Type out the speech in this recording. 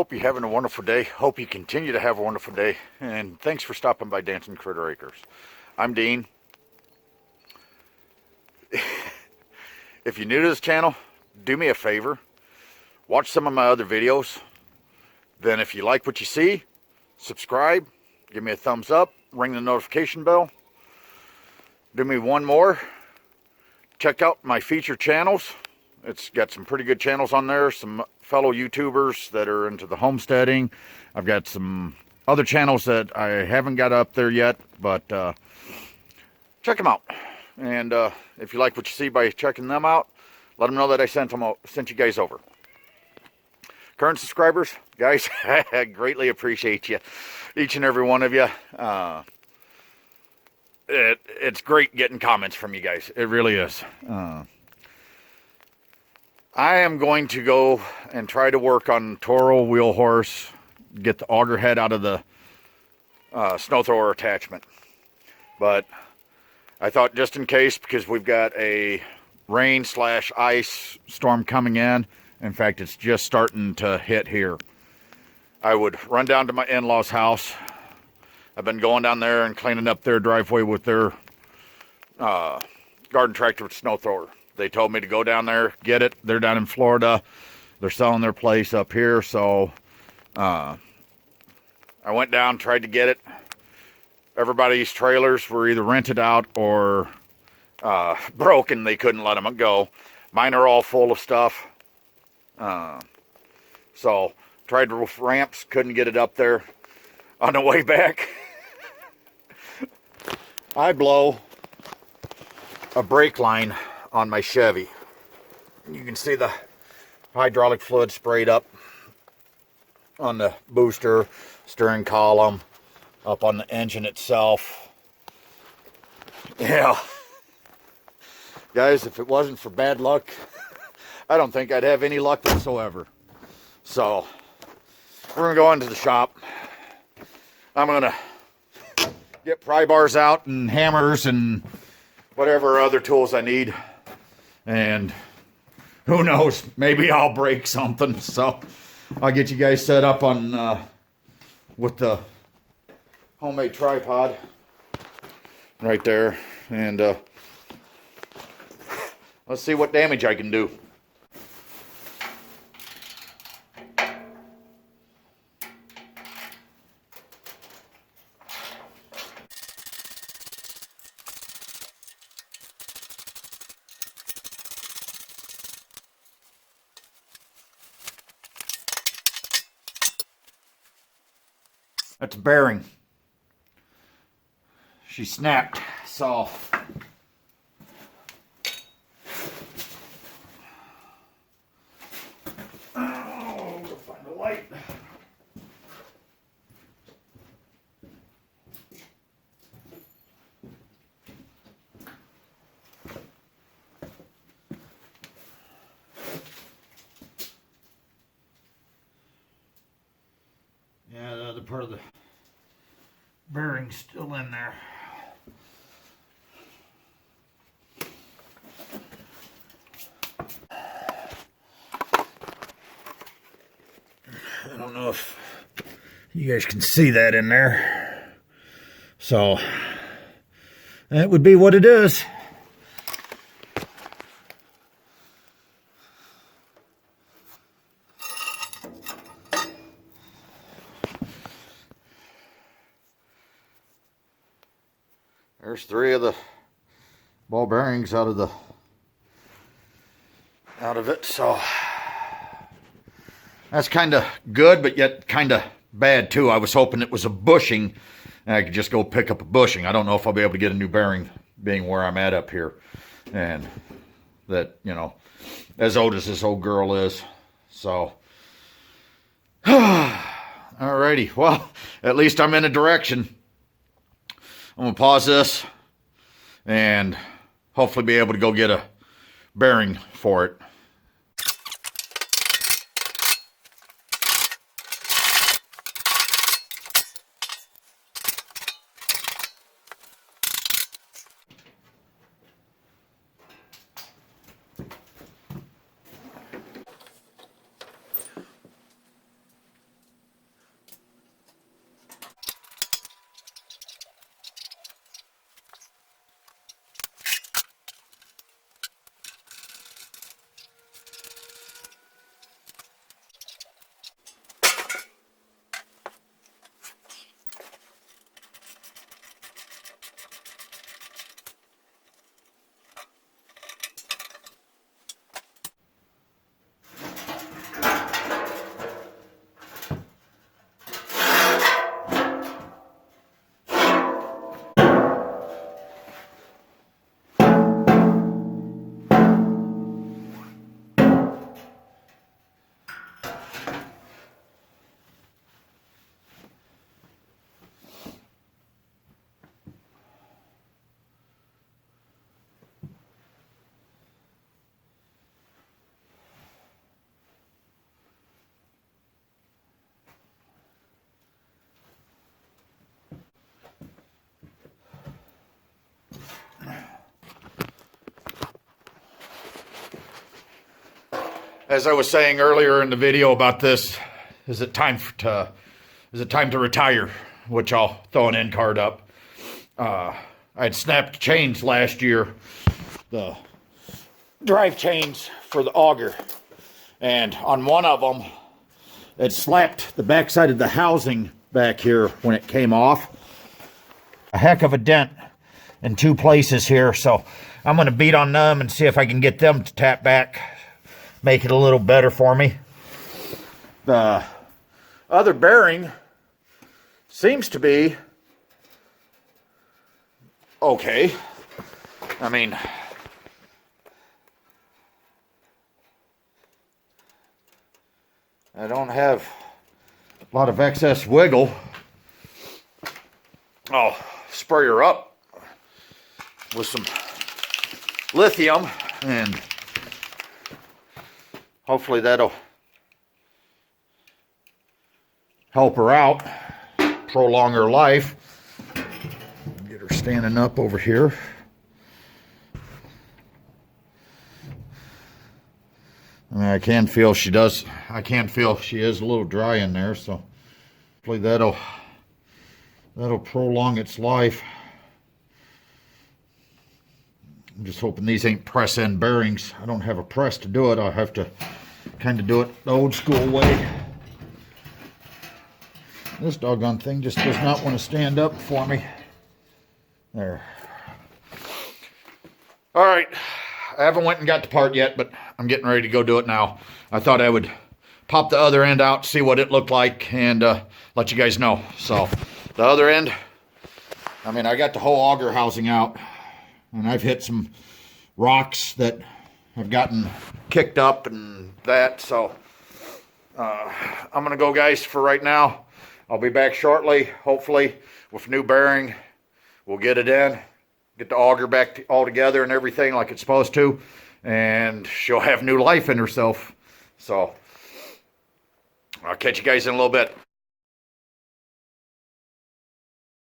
Hope you're having a wonderful day. Hope you continue to have a wonderful day. And thanks for stopping by Dancing Critter Acres. I'm Dean. If you're new to this channel, do me a favor. Watch some of my other videos. Then if you like what you see, subscribe. Give me a thumbs up. Ring the notification bell. Do me one more. Check out my featured channels. It's got some pretty good channels on there. Some fellow YouTubers that are into the homesteading. I've got some other channels that I haven't got up there yet, but check them out. And if you like what you see by checking them out, let them know that I sent you guys over. Current subscribers, guys, I greatly appreciate you, each and every one of you. It's great getting comments from you guys. It really is. I am going to go and try to work on Toro Wheel Horse, get the auger head out of the snow thrower attachment. But I thought just in case, because we've got a rain/ice storm coming in. In fact, it's just starting to hit here. I would run down to my in-laws' house. I've been going down there and cleaning up their driveway with their garden tractor with snow thrower. They told me to go down there, get it. They're down in Florida. They're selling their place up here. So I went down, tried to get it. Everybody's trailers were either rented out or broken. They couldn't let them go. Mine are all full of stuff. So tried roof ramps, couldn't get it up there. On the way back, I blow a brake line on my Chevy. You can see the hydraulic fluid sprayed up on the booster, steering column, up on the engine itself. Yeah. Guys, if it wasn't for bad luck, I don't think I'd have any luck whatsoever. So, we're going to go into the shop. I'm going to get pry bars out and hammers and whatever other tools I need. And who knows, maybe I'll break something. So I'll get you guys set up on with the homemade tripod right there. And let's see what damage I can do. That's a bearing. She snapped, so go find the light. Yeah, the other part of the bearing's still in there. I don't know if you guys can see that in there. So, that would be what it is. There's 3 of the ball bearings out of it, so that's kind of good, but yet kind of bad too. I was hoping it was a bushing and I could just go pick up a bushing. I don't know if I'll be able to get a new bearing being where I'm at up here. And that, you know, as old as this old girl is. So, alrighty. Well, at least I'm in a direction. I'm going to pause this and hopefully be able to go get a bearing for it. As I was saying earlier in the video about this, is it time to retire? Which I'll throw an end card up. I had snapped chains last year, the drive chains for the auger, and on one of them, it slapped the backside of the housing back here when it came off. A heck of a dent in 2 places here, so I'm going to beat on them and see if I can get them to tap back, make it a little better for me. The other bearing seems to be okay. I mean, I don't have a lot of excess wiggle. I'll spray her up with some lithium and hopefully that'll help her out, prolong her life. Get her standing up over here. I can feel she is a little dry in there, so hopefully that'll prolong its life. I'm just hoping these ain't press-in bearings. I don't have a press to do it. I'll have to kind of do it the old school way. This doggone thing just does not want to stand up for me. There. All right. I haven't went and got the part yet, but I'm getting ready to go do it now. I thought I would pop the other end out, see what it looked like, and let you guys know. So the other end, I mean, I got the whole auger housing out, and I've hit some rocks that have gotten kicked up and that. So I'm going to go, guys, for right now. I'll be back shortly, hopefully, with new bearing. We'll get it in, get the auger back all together and everything like it's supposed to, and she'll have new life in herself. So I'll catch you guys in a little bit.